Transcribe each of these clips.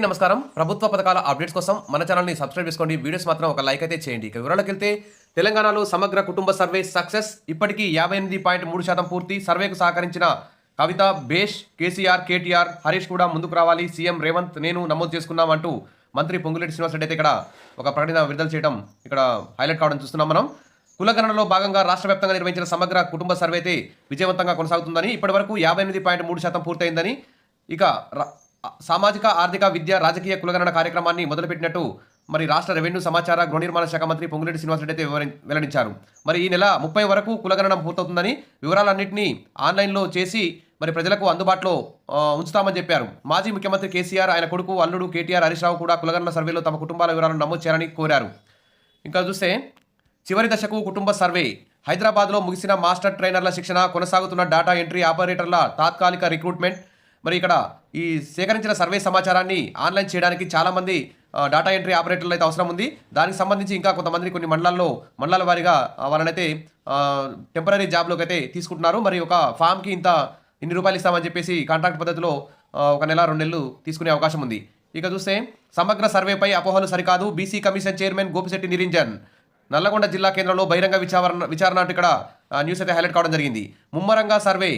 నమస్కారం. ప్రభుత్వ పథకాల అప్డేట్స్ కోసం మన ఛానల్‌ని సబ్స్క్రైబ్ చేసుకోండి. వీడియోస్ మాత్రం ఒక లైక్ అయితే చేయండి. ఇక వివరాలకెళ్తే తెలంగాణలో సమగ్ర కుటుంబ సర్వే సక్సెస్. ఇప్పటికీ 58.3% పూర్తి. సర్వేకు సహకరించిన కవిత, భేష్, కేసీఆర్, కేటీఆర్, హరీష్ కూడా ముందుకు రావాలి. సీఎం రేవంత్ నేను నమోదు చేసుకున్నాం అంటూ మంత్రి పొంగులేటి శ్రీనివాసరెడ్డి అయితే ఇక్కడ ఒక ప్రకటన విడుదల చేయడం ఇక్కడ హైలైట్ కావడం చూస్తున్నాం మనం. కులగణనలో భాగంగా రాష్ట్ర వ్యాప్తంగా నిర్వహించిన సమగ్ర కుటుంబ సర్వే అయితే విజయవంతంగా కొనసాగుతుందని, ఇప్పటివరకు 58.3% పూర్తయిందని, ఇక సామాజిక, ఆర్థిక, విద్య, రాజకీయ కులగణన కార్యక్రమాన్ని మొదలుపెట్టినట్టు మరి రాష్ట్ర రెవెన్యూ, సమాచార, గృహ నిర్మాణ శాఖ మంత్రి పొంగులేటి శ్రీనివాసరెడ్డి అయితే వెల్లడించారు. మరి ఈ నెల 30 వరకు కులగణన పూర్తవుతుందని, వివరాలన్నింటినీ ఆన్లైన్లో చేసి మరి ప్రజలకు అందుబాటులో ఉంచుతామని చెప్పారు. మాజీ ముఖ్యమంత్రి కేసీఆర్, ఆయన కొడుకు, అల్లుడు కేటీఆర్, హరీష్ రావు కూడా కులగణన సర్వేలో తమ కుటుంబాల వివరాలను నమోదు చేయాలని కోరారు. ఇంకా చూస్తే చివరి దశకు కుటుంబ సర్వే. హైదరాబాద్లో ముగిసిన మాస్టర్ ట్రైనర్ల శిక్షణ, కొనసాగుతున్న డేటా ఎంట్రీ ఆపరేటర్ల తాత్కాలిక రిక్రూట్మెంట్. మరి ఇక్కడ ఈ సేకరించిన సర్వే సమాచారాన్ని ఆన్లైన్ చేయడానికి చాలామంది డేటా ఎంట్రీ ఆపరేటర్లు అయితే అవసరం ఉంది. దానికి సంబంధించి ఇంకా కొంతమంది కొన్ని మండలాల వారీగా వాళ్ళనైతే టెంపరీ జాబ్లోకి అయితే తీసుకుంటున్నారు. మరి ఒక ఫామ్కి ఇన్ని రూపాయలు ఇస్తామని చెప్పేసి కాంట్రాక్ట్ పద్ధతిలో ఒక నెల 2 నెలలు తీసుకునే అవకాశం ఉంది. ఇక చూస్తే సమగ్ర సర్వేపై అపోహలు సరికాదు. BC commission chairman Gopisetty Niranjan. Nalgonda జిల్లా కేంద్రంలో బహిరంగ విచారణ అంటూ ఇక్కడ న్యూస్ అయితే హైలైట్ కావడం జరిగింది. ముమ్మరంగా సర్వే.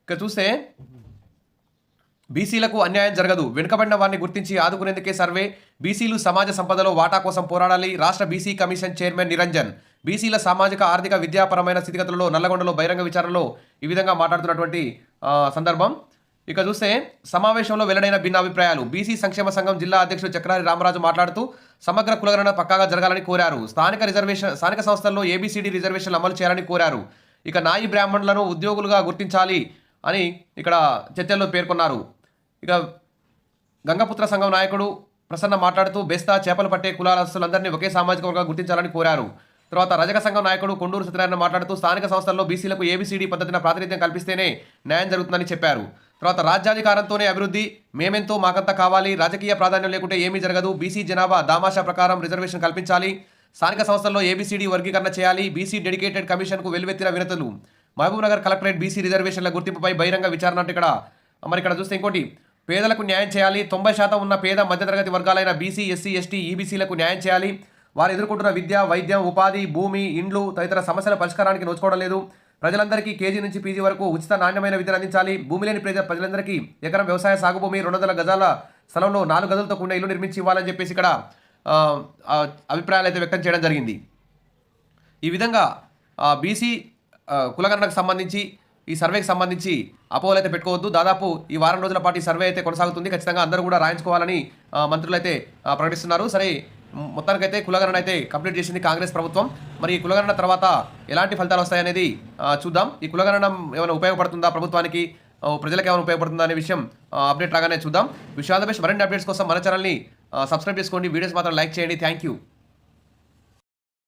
ఇక చూస్తే బీసీలకు అన్యాయం జరగదు, వెనుకబడిన వారిని గుర్తించి ఆదుకునేందుకే సర్వే. బీసీలు సమాజ సంపదలో వాటా కోసం పోరాడాలి. రాష్ట్ర బీసీ కమిషన్ చైర్మన్ నిరంజన్. బీసీల సామాజిక, ఆర్థిక, విద్యాపరమైన స్థితిగతులలో నల్లగొండలో బహిరంగ విచారణలో ఈ విధంగా మాట్లాడుతున్నటువంటి సందర్భం. ఇక చూస్తే సమావేశంలో వెల్లడైన భిన్న అభిప్రాయాలు. బీసీ సంక్షేమ సంఘం జిల్లా అధ్యక్షుడు చక్రారి రామరాజు మాట్లాడుతూ సమగ్ర కులగణన పక్కాగా జరగాలని కోరారు. స్థానిక సంస్థల్లో ఏబీసీడీ రిజర్వేషన్లు అమలు చేయాలని కోరారు. ఇక నాయి బ్రాహ్మణులను ఉద్యోగులుగా గుర్తించాలి అని ఇక్కడ చర్చల్లో పేర్కొన్నారు. ఇక గంగపుత్ర సంఘం నాయకుడు ప్రసన్న మాట్లాడుతూ బెస్తా, చేపలు పట్టే కులాలస్తులందరినీ ఒకే సామాజిక వర్గంగా గుర్తించాలని కోరారు. తర్వాత రజక సంఘం నాయకుడు కొండూరు సత్యనారాయణ మాట్లాడుతూ స్థానిక సంస్థల్లో బీసీలకు ఏబీసీడీ పద్ధతిన ప్రాతినిధ్యం కల్పిస్తేనే న్యాయం జరుగుతుందని చెప్పారు. తర్వాత రాజ్యాధికారంతోనే అభివృద్ధి, మేమెంతో మాకంతా కావాలి, రాజకీయ ప్రాధాన్యం లేకుంటే ఏమీ జరగదు, బీసీ జనాభా దామాషా ప్రకారం రిజర్వేషన్ కల్పించాలి, స్థానిక సంస్థల్లో ఏబీసీడీ వర్గీకరణ చేయాలి, బీసీ డెడికేటెడ్ కమిషన్కు వెలువెత్తిన వినతులు, మహబూబ్నగర్ కలెక్టరేట్ బీసీ రిజర్వేషన్ల గుర్తింపుపై బహిరంగ విచారణ అంటే ఇక్కడ చూస్తే ఇంకోటి, పేదలకు న్యాయం చేయాలి, 90% ఉన్న పేద మధ్యతరగతి వర్గాలైన బీసీ, ఎస్సీ, ఎస్టీ, ఈబీసీలకు న్యాయం చేయాలి, వారు ఎదుర్కొంటున్న విద్య, వైద్యం, ఉపాధి, భూమి, ఇండ్లు తదితర సమస్యల పరిష్కారానికి నోచుకోవడం లేదు, ప్రజలందరికీ కేజీ నుంచి పీజీ వరకు ఉచిత నాణ్యమైన విద్యను అందించాలి, భూమి లేని ప్రజలందరికీ ఎకరం వ్యవసాయ సాగు భూమి, 200 గజాల స్థలంలో 4 గదులతో కూడిన ఇల్లు నిర్మించి ఇవ్వాలని చెప్పేసి ఇక్కడ అభిప్రాయాలు అయితే వ్యక్తం చేయడం జరిగింది. ఈ విధంగా బీసీ కులగణనకు సంబంధించి, ఈ సర్వేకి సంబంధించి అపోహలు అయితే పెట్టుకోవద్దు. దాదాపు ఈ వారం రోజుల పాటు ఈ సర్వే అయితే కొనసాగుతుంది. ఖచ్చితంగా అందరూ కూడా రాయించుకోవాలని మంత్రులు అయితే ప్రకటిస్తున్నారు. సరే, మొత్తానికైతే కులగణన అయితే కంప్లీట్ చేసింది కాంగ్రెస్ ప్రభుత్వం. మరి ఈ కులగణన తర్వాత ఎలాంటి ఫలితాలు వస్తాయనేది చూద్దాం. ఈ కులగణన ఏమైనా ఉపయోగపడుతుందా ప్రభుత్వానికి, ప్రజలకు ఏమైనా ఉపయోగపడుతుందా అనే విషయం అప్డేట్ రాగానే చూద్దాం. విషయాల బెస్ట్ మరిన్ని అప్డేట్స్ కోసం మన ఛానల్ని సబ్స్క్రైబ్ చేసుకోండి. వీడియోస్ మాత్రం లైక్ చేయండి. Thank you.